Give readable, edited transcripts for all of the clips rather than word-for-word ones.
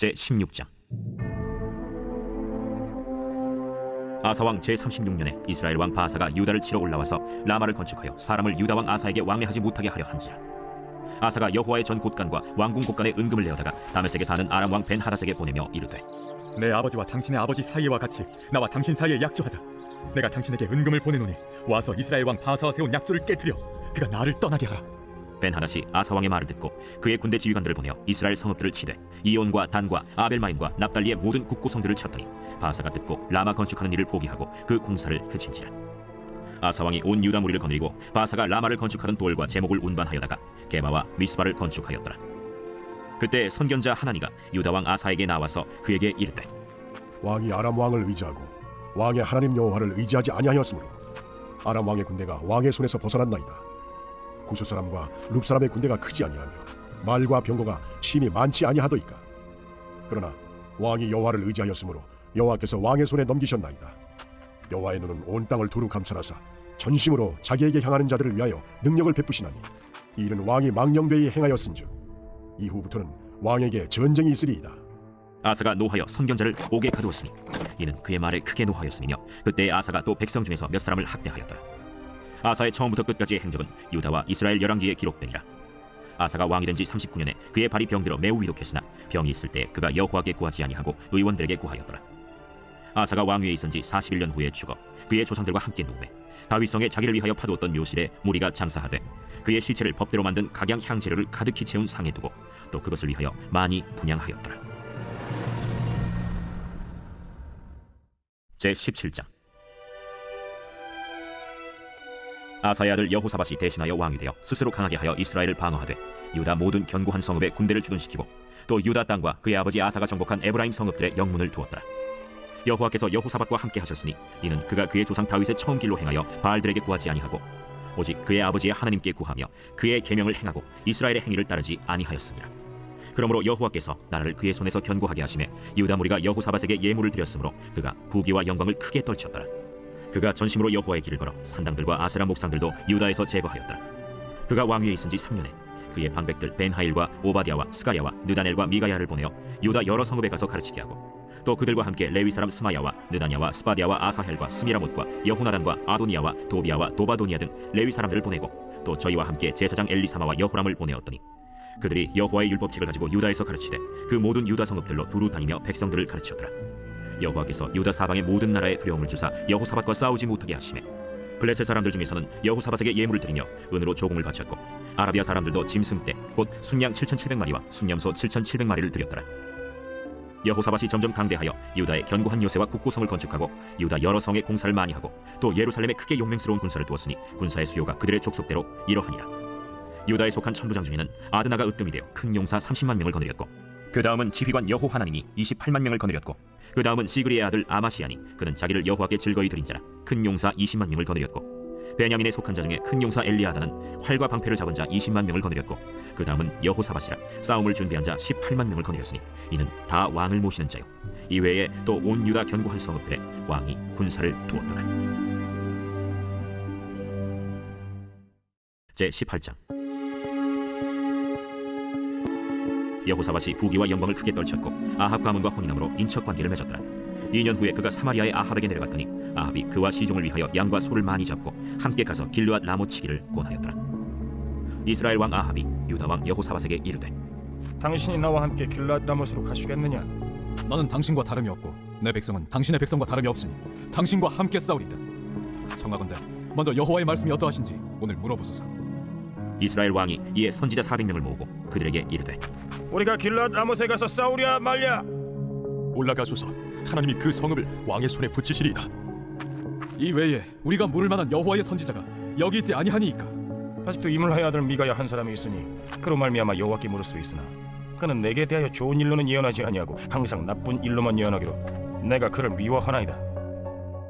제16장. 아사왕 제36년에 이스라엘 왕 바사가 유다를 치러 올라와서 라마를 건축하여 사람을 유다 왕 아사에게 왕래하지 못하게 하려 한지라. 아사가 여호와의 전 곳간과 왕궁 곳간에 은금을 내어다가 다메섹에 사는 아람 왕 벤하닷에게 보내며 이르되, 내 아버지와 당신의 아버지 사이와 같이 나와 당신 사이에 약조하자. 내가 당신에게 은금을 보내노니 와서 이스라엘 왕 바사와 세운 약조를 깨뜨려 그가 나를 떠나게 하라. 벤하닷이 아사 왕의 말을 듣고 그의 군대 지휘관들을 보내어 이스라엘 성읍들을 치되 이온과 단과 아벨마임과 납달리의 모든 국고성들을 쳤더니 바사가 듣고 라마 건축하는 일을 포기하고 그 공사를 그친지라. 아사 왕이 온 유다 무리를 거느리고 바사가 라마를 건축하던 돌과 제목을 운반하여다가 게마와 미스바를 건축하였더라. 그때 선견자 하나니가 유다 왕 아사에게 나와서 그에게 이르되, 왕이 아람 왕을 의지하고 왕의 하나님 여호와를 의지하지 아니하였으므로 아람 왕의 군대가 왕의 손에서 벗어났나이다. 구스 사람과 룹 사람의 군대가 크지 아니하며 말과 병거가 심히 많지 아니하더이까. 그러나 왕이 여호와를 의지하였으므로 여호와께서 왕의 손에 넘기셨나이다. 여호와의 눈은 온 땅을 두루 감찰하사 전심으로 자기에게 향하는 자들을 위하여 능력을 베푸시나니 이 일은 왕이 망령되이 행하였은즉 이후부터는 왕에게 전쟁이 있으리이다. 아사가 노하여 선견자를 옥에 가두었으니 이는 그의 말에 크게 노하였으며 그때 아사가 또 백성 중에서 몇 사람을 학대하였더라. 아사의 처음부터 끝까지의 행적은 유다와 이스라엘 열왕기에 기록되니라. 아사가 왕이 된 지 39년에 그의 발이 병들어 매우 위독했으나 병이 있을 때 그가 여호와께 구하지 아니하고 의원들에게 구하였더라. 아사가 왕위에 있은 지 41년 후에 죽어 그의 조상들과 함께 누우매 다윗성에 자기를 위하여 파두었던 묘실에 무리가 장사하되 그의 시체를 법대로 만든 각양 향재료를 가득히 채운 상에 두고 또 그것을 위하여 많이 분향하였더라. 제17장. 아사의 아들 여호사밧이 대신하여 왕이 되어 스스로 강하게 하여 이스라엘을 방어하되 유다 모든 견고한 성읍에 군대를 주둔시키고 또 유다 땅과 그의 아버지 아사가 정복한 에브라임 성읍들의 영문을 두었더라. 여호와께서 여호사밧과 함께 하셨으니 이는 그가 그의 조상 다윗의 처음 길로 행하여 바알들에게 구하지 아니하고 오직 그의 아버지의 하나님께 구하며 그의 계명을 행하고 이스라엘의 행위를 따르지 아니하였습니다. 그러므로 여호와께서 나라를 그의 손에서 견고하게 하시매 유다 무리가 여호사밧에게 예물을 드렸으므로 그가 부귀와 영광을 크게 떨쳤더라. 그가 전심으로 여호와의 길을 걸어 산당들과 아세라 목상들도 유다에서 제거하였더라. 그가 왕위에 있은 지 3년에 그의 방백들 벤하일과 오바댜와 스가랴와 느다넬과 미가야를 보내어 유다 여러 성읍에 가서 가르치게 하고 또 그들과 함께 레위 사람 스마야와 느다냐와 스바디아와 아사헬과 스미라못과 여호나단과 아도니아와 도비아와 도바도니아 등 레위 사람들을 보내고 또 저희와 함께 제사장 엘리사마와 여호람을 보내었더니 그들이 여호와의 율법책을 가지고 유다에서 가르치되 그 모든 유다 성읍들로 두루 다니며 백성들을 가르치었더라. 여호와께서 유다 사방의 모든 나라에 두려움을 주사 여호사밧과 싸우지 못하게 하시매 블레셋 사람들 중에서는 여호사밧에게 예물을 드리며 은으로 조공을 바쳤고 아라비아 사람들도 짐승떼 곧 순양 7,700마리와 순염소 7,700마리를 드렸더라. 여호사밧이 점점 강대하여 유다의 견고한 요새와 국고성을 건축하고 유다 여러 성에 공사를 많이 하고 또 예루살렘에 크게 용맹스러운 군사를 두었으니 군사의 수요가 그들의 족속대로 이러하니라. 유다에 속한 천부장 중에는 아드나가 으뜸이 되어 큰 용사 30만 명을 거느렸고 그 다음은 지휘관 여호하나님이 28만 명을 거느렸고 그 다음은 시그리의 아들 아마시아니 그는 자기를 여호와께 즐거이 드린 자라 큰 용사 20만 명을 거느렸고 베냐민에 속한 자 중에 큰 용사 엘리아다는 활과 방패를 잡은 자 20만 명을 거느렸고 그 다음은 여호사밧이라 싸움을 준비한 자 18만 명을 거느렸으니 이는 다 왕을 모시는 자요 이외에 또 온 유다 견고한 성읍들에 왕이 군사를 두었더라. 제18장. 여호사밧이 부귀와 영광을 크게 떨쳤고 아합 가문과 혼인함으로 인척 관계를 맺었더라. 2년 후에 그가 사마리아의 아합에게 내려갔더니 아합이 그와 시종을 위하여 양과 소를 많이 잡고 함께 가서 길르앗 라못 치기를 권하였더라. 이스라엘 왕 아합이 유다 왕 여호사밧에게 이르되, 당신이 나와 함께 길르앗 라못으로 가시겠느냐? 나는 당신과 다름이 없고 내 백성은 당신의 백성과 다름이 없으니 당신과 함께 싸우리이다. 청하건대 먼저 여호와의 말씀이 어떠하신지 오늘 물어보소서. 이스라엘 왕이 이에 선지자 400명을 모으고 그들에게 이르되, 우리가 길르앗 라못에 가서 싸우랴 말랴? 올라가소서. 하나님이 그 성읍을 왕의 손에 붙이시리이다. 이 외에 우리가 물을 만한 여호와의 선지자가 여기 있지 아니하니이까. 아직도 이물하의 아들 미가야 한 사람이 있으니 그로 말미암아 여호와께 물을 수 있으나 그는 내게 대하여 좋은 일로는 예언하지 아니하고 항상 나쁜 일로만 예언하기로 내가 그를 미워하나이다.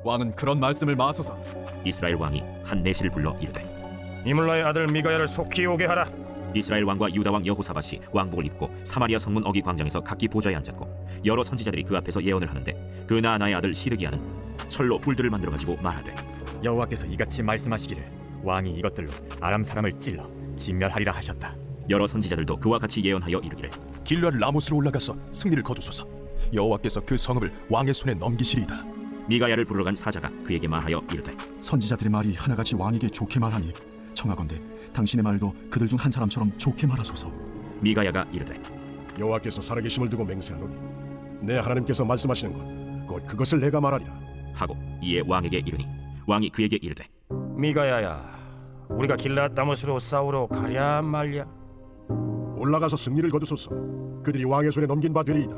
왕은 그런 말씀을 마소서. 이스라엘 왕이 한 내시를 불러 이르되, 이물라의 아들 미가야를 속히 오게 하라. 이스라엘 왕과 유다 왕 여호사밧이 왕복을 입고 사마리아 성문 어기 광장에서 각기 보좌에 앉았고 여러 선지자들이 그 앞에서 예언을 하는데 그 나아나의 아들 시드기야는 철로 불들을 만들어 가지고 말하되, 여호와께서 이같이 말씀하시기를 왕이 이것들로 아람 사람을 찔러 진멸하리라 하셨다. 여러 선지자들도 그와 같이 예언하여 이르기를 길르앗 라모스로 올라가서 승리를 거두소서. 여호와께서 그 성읍을 왕의 손에 넘기시리이다. 미가야를 부르러 간 사자가 그에게 말하여 이르되 선지자들의 말이 하나같이 왕에게 좋게 말하니 청하건대 당신의 말도 그들 중 한 사람처럼 좋게 말하소서. 미가야가 이르되 여호와께서 살아계심을 두고 맹세하노니 내 하나님께서 말씀하시는 것 곧 그것을 내가 말하리라. 하고 이에 왕에게 이르니 왕이 그에게 이르되 미가야야, 우리가 길앗 다못으로 싸우러 가랴 말랴? 올라가서 승리를 거두소서. 그들이 왕의 손에 넘긴 바 되리이다.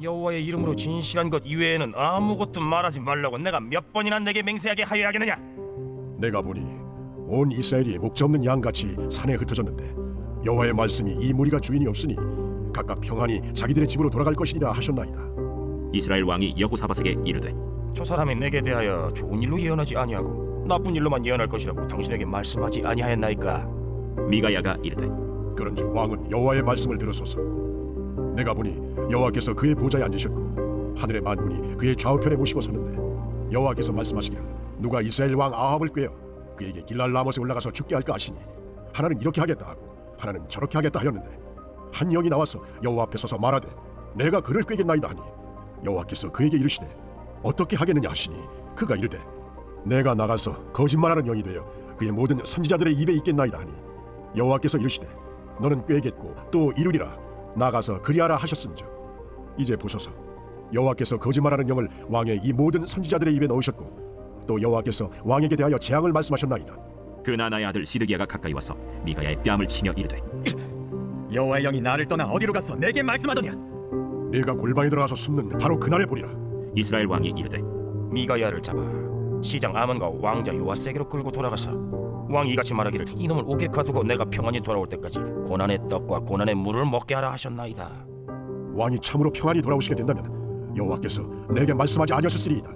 여호와의 이름으로 진실한 것 이외에는 아무것도 말하지 말라고 내가 몇 번이나 내게 맹세하게 하여 하겠느냐? 내가 보니 온 이스라엘이 목자 없는 양같이 산에 흩어졌는데 여호와의 말씀이 이 무리가 주인이 없으니 각각 평안히 자기들의 집으로 돌아갈 것이니라 하셨나이다. 이스라엘 왕이 여호사밧에게 이르되 저 사람이 내게 대하여 좋은 일로 예언하지 아니하고 나쁜 일로만 예언할 것이라고 당신에게 말씀하지 아니하였나이까? 미가야가 이르되 그런즉 왕은 여호와의 말씀을 들으소서. 내가 보니 여호와께서 그의 보좌에 앉으셨고 하늘의 만군이 그의 좌우편에 모시고 섰는데 여호와께서 말씀하시기를 누가 이스라엘 왕 아합을 꾀어 그에게 길랄 라못에 올라가서 죽게 할까 하시니 하나는 이렇게 하겠다 하고 하나는 저렇게 하겠다 하였는데 한 영이 나와서 여호와 앞에 서서 말하되 내가 그를 꾀겠나이다 하니 여호와께서 그에게 이르시되 어떻게 하겠느냐 하시니 그가 이르되 내가 나가서 거짓말하는 영이 되어 그의 모든 선지자들의 입에 있겠나이다 하니 여호와께서 이르시되 너는 꾀겠고 또 이루리라 나가서 그리하라 하셨음즉 이제 보소서 여호와께서 거짓말하는 영을 왕의 이 모든 선지자들의 입에 넣으셨고 또 여호와께서 왕에게 대하여 재앙을 말씀하셨나이다. 그나 나의 아들 시드기야가 가까이 와서 미가야의 뺨을 치며 이르되 여호와의 영이 나를 떠나 어디로 가서 내게 말씀하더냐? 네가 골방에 들어가서 숨는 바로 그날에 보리라. 이스라엘 왕이 이르되 미가야를 잡아 시장 아몬과 왕자 요아세게로 끌고 돌아가서 왕이 이같이 말하기를 이놈을 옥에 가두고 내가 평안히 돌아올 때까지 고난의 떡과 고난의 물을 먹게 하라 하셨나이다. 왕이 참으로 평안히 돌아오시게 된다면 여호와께서 내게 말씀하지 아니하셨으리이다.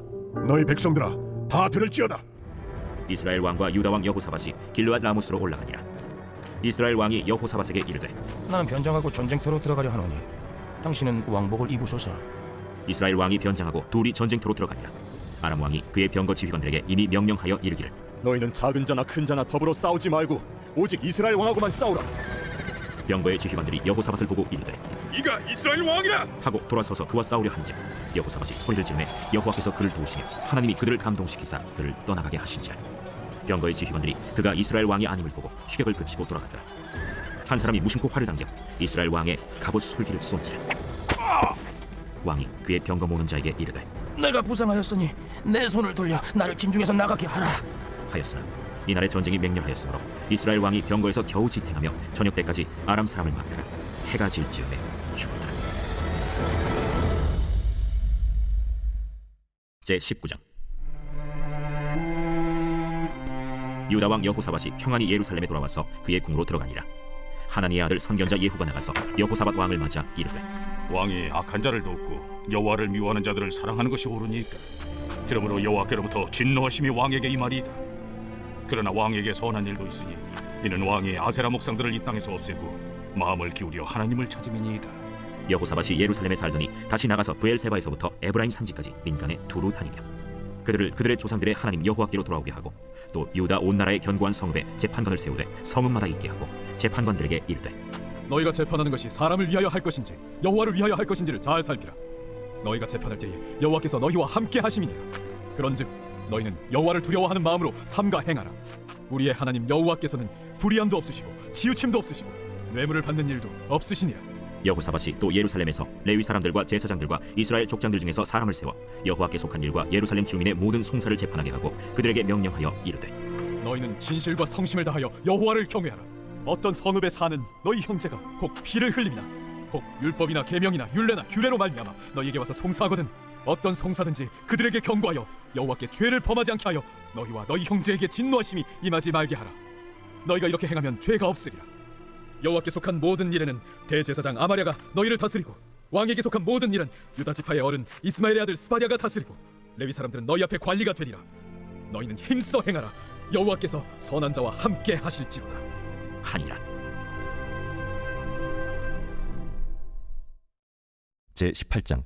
너희 백성들아 다 들을지어다. 이스라엘 왕과 유다 왕 여호사밧이 길르앗 라모스로 올라가니라. 이스라엘 왕이 여호사밧에게 이르되 나는 변장하고 전쟁터로 들어가려 하노니 당신은 왕복을 입으소서. 이스라엘 왕이 변장하고 둘이 전쟁터로 들어가니라. 아람 왕이 그의 병거 지휘관들에게 이미 명령하여 이르기를 너희는 작은 자나 큰 자나 더불어 싸우지 말고 오직 이스라엘 왕하고만 싸우라. 병거의 지휘관들이 여호사밧을 보고 이르되 이가 이스라엘 왕이라 하고 돌아서서 그와 싸우려 한즉 여호사밧이 소리를 지르매 여호와께서 그를 도우시며 하나님이 그들을 감동시키사 그를 떠나가게 하신지라. 병거의 지휘관들이 그가 이스라엘 왕이 아님을 보고 추격을 그치고 돌아갔더라. 한 사람이 무심코 활을 당겨 이스라엘 왕의 갑옷 솔기를 쏜지라. 왕이 그의 병거 모는 자에게 이르되 내가 부상하였으니 내 손을 돌려 나를 짐중에서 나가게 하라 하였으나 이날의 전쟁이 맹렬하였으므로 이스라엘 왕이 병거에서 겨우 지탱하며 저녁 때까지 아람 사람을 막다가 해가 질 즈음에 죽었더라. 제19장 유다 왕 여호사밧이 평안히 예루살렘에 돌아와서 그의 궁으로 들어가니라. 하나니의 아들 선견자 예후가 나가서 여호사밧 왕을 맞아 이르되 왕이 악한 자를 돕고 여호와를 미워하는 자들을 사랑하는 것이 옳으니까 그러므로 여호와께로부터 진노하심이 왕에게 임하리이다. 그러나 왕에게 선한 일도 있으니 이는 왕이 아세라 목상들을 이 땅에서 없애고 마음을 기울여 하나님을 찾음이니이다. 여호사밧이 예루살렘에 살더니 다시 나가서 브엘세바에서부터 에브라임 산지까지 민간에 두루 다니며 그들을 그들의 조상들의 하나님 여호와께로 돌아오게 하고 또 유다 온 나라의 견고한 성읍에 재판관을 세우되 성읍마다 있게 하고 재판관들에게 이르되 너희가 재판하는 것이 사람을 위하여 할 것인지 여호와를 위하여 할 것인지를 잘 살피라. 너희가 재판할 때에 여호와께서 너희와 함께 하심이니라. 그런즉 너희는 여호와를 두려워하는 마음으로 삼가 행하라. 우리의 하나님 여호와께서는 불의함도 없으시고 치우침도 없으시고 뇌물을 받는 일도 없으시니라. 여호사밧이 또 예루살렘에서 레위 사람들과 제사장들과 이스라엘 족장들 중에서 사람을 세워 여호와께 속한 일과 예루살렘 주민의 모든 송사를 재판하게 하고 그들에게 명령하여 이르되 너희는 진실과 성심을 다하여 여호와를 경외하라. 어떤 성읍에 사는 너희 형제가 혹 피를 흘림이나 혹 율법이나 계명이나 율례나 규례로 말미암아 너희에게 와서 송사하거든 어떤 송사든지 그들에게 경고하여 여호와께 죄를 범하지 않게 하여 너희와 너희 형제에게 진노하심이 임하지 말게 하라. 너희가 이렇게 행하면 죄가 없으리라. 여호와께 속한 모든 일에는 대제사장 아마랴가 너희를 다스리고 왕에게 속한 모든 일은 유다 지파의 어른 이스마엘의 아들 스바랴가 다스리고 레위 사람들은 너희 앞에 관리가 되리라. 너희는 힘써 행하라. 여호와께서 선한 자와 함께 하실지로다 하니라. 제18장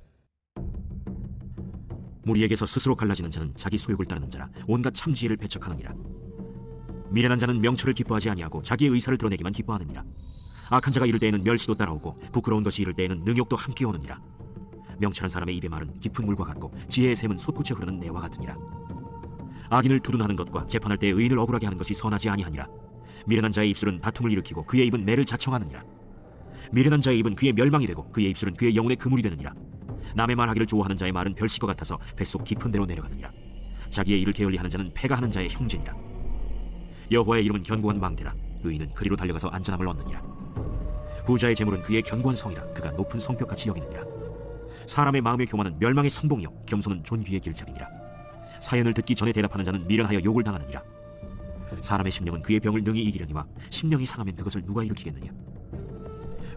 무리에게서 스스로 갈라지는 자는 자기 소욕을 따르는 자라 온갖 참지혜를 배척하느니라. 미련한 자는 명철을 기뻐하지 아니하고 자기의 의사를 드러내기만 기뻐하느니라. 악한 자가 이를 때에는 멸시도 따라오고 부끄러운 것이 이를 때에는 능욕도 함께 오느니라. 명철한 사람의 입의 말은 깊은 물과 같고 지혜의 샘은 솟구쳐 흐르는 내와 같으니라. 악인을 두둔하는 것과 재판할 때 의인을 억울하게 하는 것이 선하지 아니하니라. 미련한 자의 입술은 다툼을 일으키고 그의 입은 매를 자청하느니라. 미련한 자의 입은 그의 멸망이 되고 그의 입술은 그의 영혼의 그물이 되느니라. 남의 말하기를 좋아하는 자의 말은 별식과 같아서 뱃속 깊은 데로 내려가느니라. 자기의 일을 게을리하는 자는 패가 하는 자의 형제니라. 여호와의 이름은 견고한 망대라. 의인은 그리로 달려가서 안전함을 얻느니라. 부자의 재물은 그의 견고한 성이라. 그가 높은 성벽같이 여기느니라. 사람의 마음의 교만은 멸망의 선봉이요 겸손은 존귀의 길잡이니라. 사연을 듣기 전에 대답하는 자는 미련하여 욕을 당하느니라. 사람의 심령은 그의 병을 능히 이기려니와 심령이 상하면 그것을 누가 일으키겠느냐.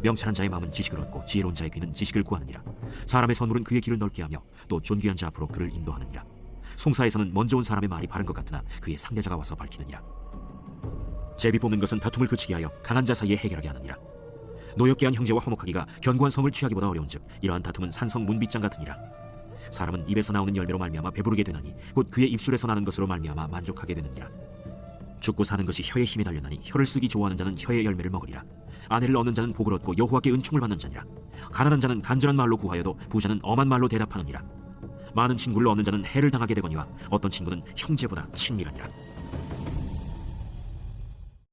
명철한 자의 마음은 지식을 얻고 지혜로운 자의 귀는 지식을 구하느니라. 사람의 선물은 그의 길을 넓게 하며 또 존귀한 자 앞으로 그를 인도하느니라. 송사에서는 먼저 온 사람의 말이 바른 것 같으나 그의 상대자가 와서 밝히느니라. 제비 뽑는 것은 다툼을 그치게 하여 강한 자 사이에 해결하게 하느니라. 노엽게 한 형제와 화목하기가 견고한 성을 취하기보다 어려운즉 이러한 다툼은 산성 문빗장 같으니라. 사람은 입에서 나오는 열매로 말미암아 배부르게 되나니 곧 그의 입술에서 나는 것으로 말미암아 만족하게 되느니라. 죽고 사는 것이 혀의 힘에 달렸나니 혀를 쓰기 좋아하는 자는 혀의 열매를 먹으리라. 아내를 얻는 자는 복을 얻고 여호와께 은총을 받는 자니라. 가난한 자는 간절한 말로 구하여도 부자는 엄한 말로 대답하느니라. 많은 친구를 얻는 자는 해를 당하게 되거니와 어떤 친구는 형제보다 친밀하니라.